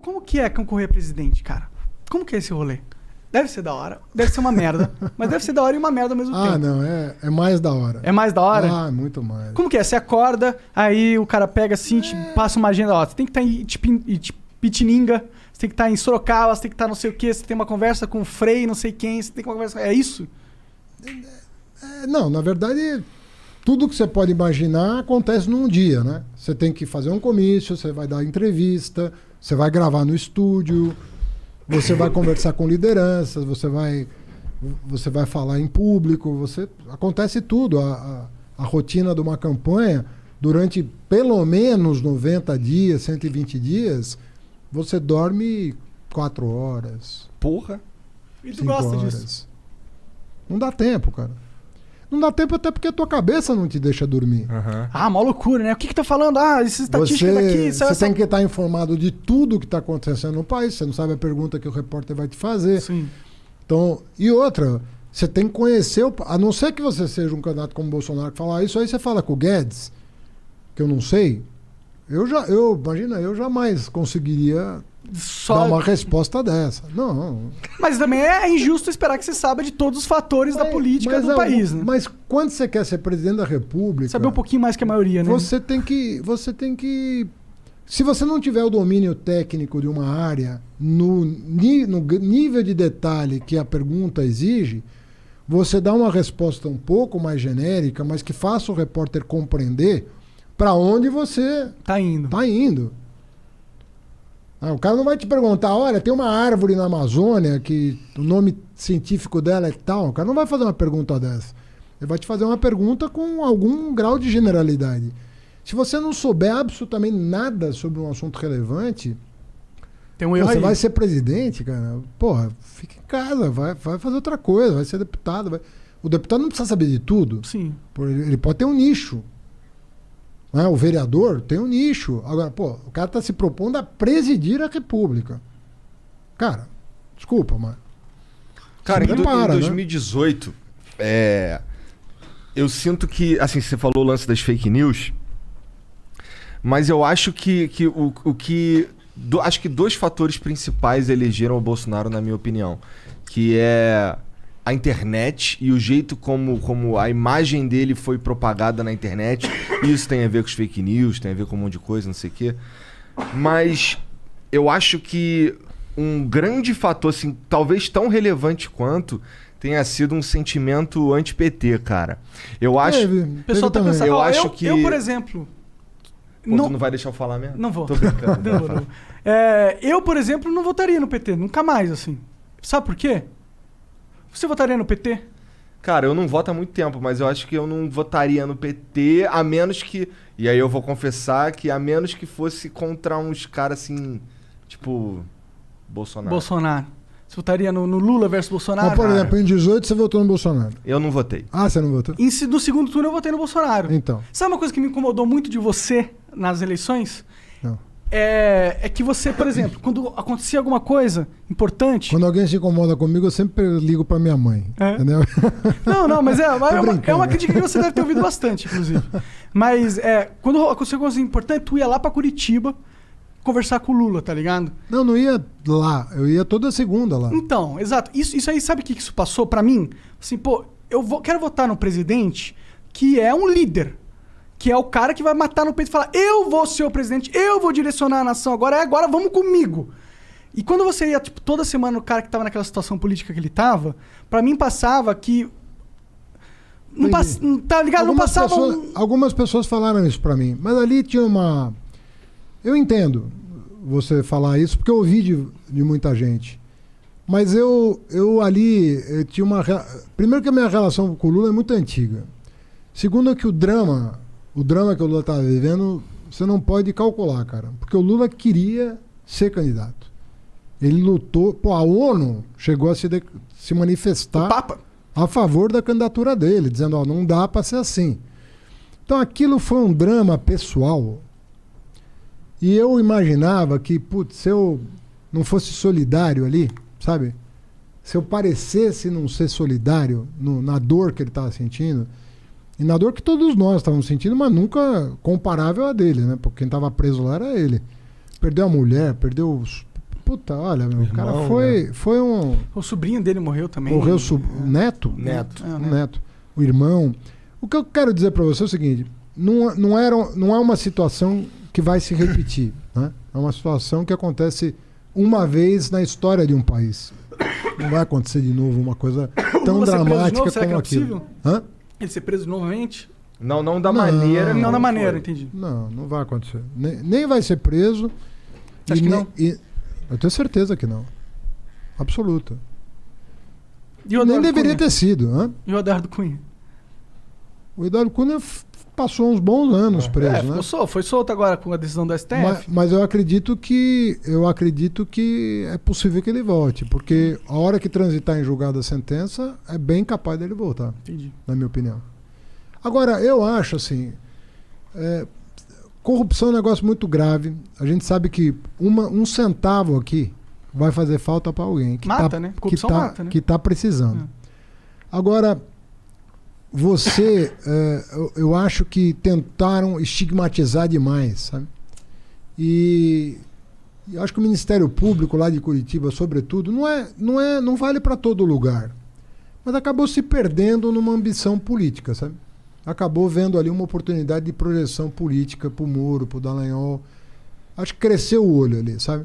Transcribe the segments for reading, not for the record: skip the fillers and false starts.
Como que é concorrer a presidente, cara? Como que é esse rolê? Deve ser da hora, deve ser uma merda, mas deve ser da hora e uma merda ao mesmo tempo. Ah, não, é mais da hora. É mais da hora? Ah, muito mais. Como que é? Você acorda, aí o cara pega assim, te passa uma agenda, ó, você tem que estar em Pitininga, você tem que estar em Sorocaba, você tem que estar não sei o quê, você tem uma conversa com o Frei, não sei quem, você tem uma conversa... É isso? Não, na verdade, tudo que você pode imaginar acontece num dia, né? Você tem que fazer um comício, você vai dar entrevista, você vai gravar no estúdio, você vai conversar com lideranças, você vai falar em público, acontece tudo. A rotina de uma campanha, durante pelo menos 90 dias, 120 dias, você dorme 4 horas. Porra! E tu gosta horas. disso? Não dá tempo, cara. Não dá tempo até porque a tua cabeça não te deixa dormir. Uhum. Ah, mó loucura, né? O que tá falando? Ah, essa estatística daqui... Você tem que estar informado de tudo que está acontecendo no país. Você não sabe a pergunta que o repórter vai te fazer. Sim. Então, e outra, você tem que conhecer... A não ser que você seja um candidato como o Bolsonaro que fala isso, aí você fala com o Guedes, que eu não sei. Imagina, eu jamais conseguiria dar uma resposta dessa. Não. Mas também é injusto esperar que você saiba de todos os fatores da política do país, né? Mas quando você quer ser presidente da República... Saber um pouquinho mais que a maioria, né? Você tem que... Se você não tiver o domínio técnico de uma área no nível de detalhe que a pergunta exige, você dá uma resposta um pouco mais genérica, mas que faça o repórter compreender para onde você tá indo. O cara não vai te perguntar, olha, tem uma árvore na Amazônia que o nome científico dela é tal. O cara não vai fazer uma pergunta dessa. Ele vai te fazer uma pergunta com algum grau de generalidade. Se você não souber absolutamente nada sobre um assunto relevante, tem um erro você aí. vai ser presidente, cara. Porra, fica em casa, vai fazer outra coisa, vai ser deputado. O deputado não precisa saber de tudo. Sim. Ele pode ter um nicho. O vereador tem um nicho. Agora, o cara está se propondo a presidir a República. Cara, desculpa, mas... Cara, em 2018, eu sinto que... Assim, você falou o lance das fake news, mas eu acho que acho que 2 fatores principais elegeram o Bolsonaro, na minha opinião. Que é a internet e o jeito como a imagem dele foi propagada na internet. Isso tem a ver com os fake news, tem a ver com um monte de coisa, não sei o quê. Mas eu acho que um grande fator, assim, talvez tão relevante quanto, tenha sido um sentimento anti-PT, cara. Eu acho... O pessoal tá pensando... Eu, por exemplo... Tu não vai deixar eu falar mesmo? Não vou. Tô brincando. não. Eu, por exemplo, não votaria no PT. Nunca mais, assim. Sabe por quê? Você votaria no PT? Cara, eu não voto há muito tempo, mas eu acho que eu não votaria no PT, a menos que... E aí eu vou confessar que a menos que fosse contra uns caras assim, tipo... Bolsonaro. Você votaria no Lula versus Bolsonaro? Mas, por exemplo, em 18 você votou no Bolsonaro. Eu não votei. Ah, você não votou? No segundo turno eu votei no Bolsonaro. Então. Sabe uma coisa que me incomodou muito de você nas eleições? Não. É que você, por exemplo, quando acontecia alguma coisa importante... Quando alguém se incomoda comigo, eu sempre ligo pra minha mãe. Entendeu? Não, mas é uma crítica que você deve ter ouvido bastante, inclusive. Mas quando acontecia alguma coisa importante, tu ia lá pra Curitiba conversar com o Lula, tá ligado? Não ia lá. Eu ia toda segunda lá. Então, exato. Isso aí, sabe o que isso passou pra mim? Assim, quero votar no presidente que é um líder. Que é o cara que vai matar no peito e falar: eu vou ser o presidente, eu vou direcionar a nação agora vamos comigo. E quando você ia, toda semana o cara que tava naquela situação política que ele tava, pra mim passava que... tá ligado? Não passava Algumas pessoas falaram isso pra mim, mas ali tinha uma... Eu entendo você falar isso, porque eu ouvi de muita gente. Mas eu tinha uma... Primeiro que a minha relação com o Lula é muito antiga. Segundo que o drama que o Lula estava vivendo, você não pode calcular, cara. Porque o Lula queria ser candidato. Ele lutou... a ONU chegou a se manifestar a favor da candidatura dele, dizendo, não dá para ser assim. Então aquilo foi um drama pessoal. E eu imaginava que, se eu não fosse solidário ali, sabe? Se eu parecesse não ser solidário na dor que ele estava sentindo... E na dor que todos nós estávamos sentindo, mas nunca comparável a dele, né? Porque quem estava preso lá era ele. perdeu a mulher, perdeu os... Puta, olha, meu, o cara foi um... O sobrinho dele morreu também. Morreu o neto? Neto. É, O neto. O irmão. O que eu quero dizer pra você é o seguinte, não é uma situação que vai se repetir, né? É uma situação que acontece uma vez na história de um país. Não vai acontecer de novo uma coisa tão dramática como aquilo. Hã? Ele ser preso novamente? Não da maneira. Não da maneira, foi. entendi. Não vai acontecer. Nem vai ser preso. Acho que não? Eu tenho certeza que não. Absoluta. E o Nem Eduardo deveria Cunha? ter sido. Hã? E o Eduardo Cunha? O Eduardo Cunha passou uns bons anos preso, né? Foi solto agora com a decisão do STF. Mas eu acredito que é possível que ele volte, porque a hora que transitar em julgado a sentença, é bem capaz dele voltar, Entendi. na minha opinião. Agora, eu acho assim, corrupção é um negócio muito grave. A gente sabe que um centavo aqui vai fazer falta para alguém que Mata, né? Corrupção mata, né? que tá precisando. Agora, eu acho que tentaram estigmatizar demais, sabe? E eu acho que o Ministério Público lá de Curitiba, sobretudo, não vale para todo lugar. Mas acabou se perdendo numa ambição política, sabe? Acabou vendo ali uma oportunidade de projeção política pro Moro, pro Dallagnol. Acho que cresceu o olho ali, sabe?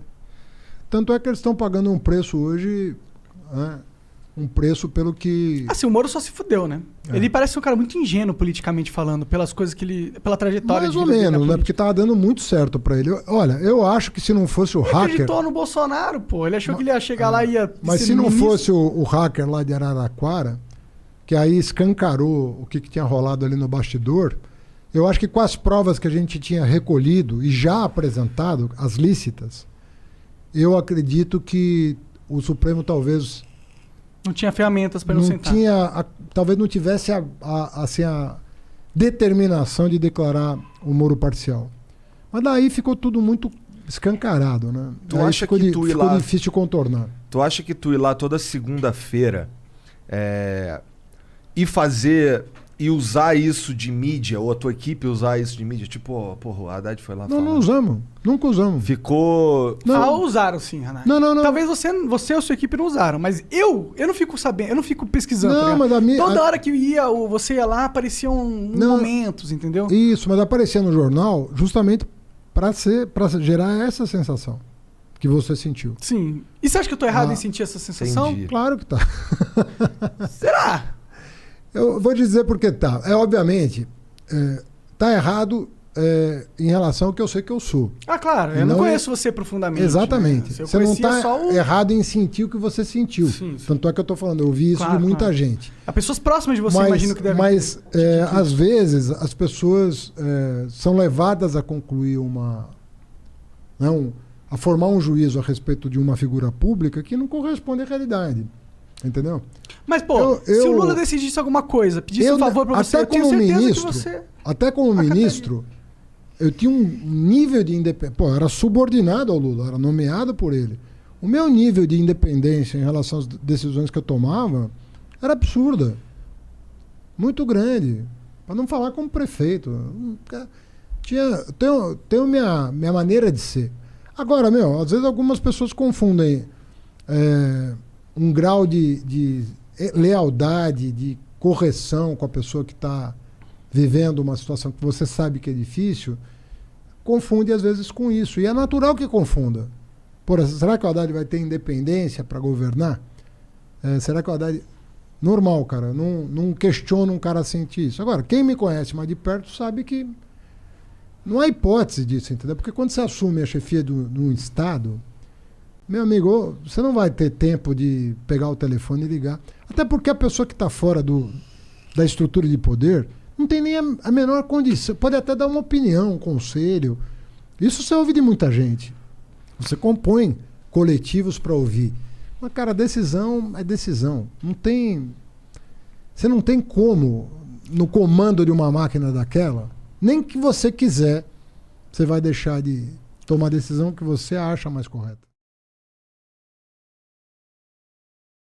Tanto é que eles estão pagando um preço hoje, né? Um preço pelo que... Assim, o Moro só se fudeu, né? Ele parece um cara muito ingênuo politicamente falando, pelas coisas que ele... pela trajetória mais ou menos, né? Porque tava dando muito certo pra ele. Olha, eu acho que se não fosse o hacker... Ele acreditou no Bolsonaro, pô. Ele achou que ele ia chegar lá e ia... Mas se não fosse o hacker lá de Araraquara, que aí escancarou o que tinha rolado ali no bastidor, eu acho que com as provas que a gente tinha recolhido e já apresentado, as lícitas, eu acredito que o Supremo talvez... Não tinha ferramentas para não sentar. Talvez não tivesse a determinação de declarar o Moro parcial. Mas daí ficou tudo muito escancarado, né? Tu acha que tu ir ficou lá... difícil de contornar. Tu acha que tu ir lá toda segunda-feira e fazer... E usar isso de mídia, ou a tua equipe usar isso de mídia, tipo, porra, o Haddad foi lá falar. Não usamos. Nunca usamos. Ficou... Usaram sim, Hanai. Não. Talvez você ou sua equipe não usaram, mas eu não fico sabendo, eu não fico pesquisando. Não, tá mas Toda hora que você ia lá, apareciam momentos, entendeu? Isso, mas aparecia no jornal justamente para gerar essa sensação que você sentiu. Sim. E você acha que eu tô errado em sentir essa sensação? Entendi. Claro que tá. Será? Eu vou dizer porque tá. Obviamente, tá errado em relação ao que eu sei que eu sou. Ah, claro. Eu não conheço você profundamente. Exatamente. Né? Você não tá só errado em sentir o que você sentiu. Sim. Tanto é que eu tô falando, eu ouvi isso de muita gente. As pessoas próximas de você imagino que devem... Mas, às vezes, as pessoas são levadas a concluir a formar um juízo a respeito de uma figura pública que não corresponde à realidade. Entendeu? Mas, pô, se o Lula decidisse alguma coisa, pedisse um favor pra você, eu tenho certeza que você... Até como ministro, eu tinha um nível de independência... Pô, eu era subordinado ao Lula, era nomeado por ele. O meu nível de independência em relação às decisões que eu tomava era absurda. Muito grande. Para não falar como prefeito. Tenho minha maneira de ser. Agora, às vezes algumas pessoas confundem... um grau de lealdade, de correção com a pessoa que está vivendo uma situação que você sabe que é difícil, confunde às vezes com isso. E é natural que confunda. Será que o Haddad vai ter independência para governar? Será que o Haddad... Normal, cara. Não questiona um cara sentir isso. Agora, quem me conhece mais de perto sabe que não há hipótese disso, entendeu? Porque quando você assume a chefia de um Estado... Meu amigo, você não vai ter tempo de pegar o telefone e ligar. Até porque a pessoa que está fora da estrutura de poder não tem nem a menor condição. Pode até dar uma opinião, um conselho. Isso você ouve de muita gente. Você compõe coletivos para ouvir. Mas, cara, decisão é decisão. Você não tem como, no comando de uma máquina daquela, nem que você quiser, você vai deixar de tomar a decisão que você acha mais correta.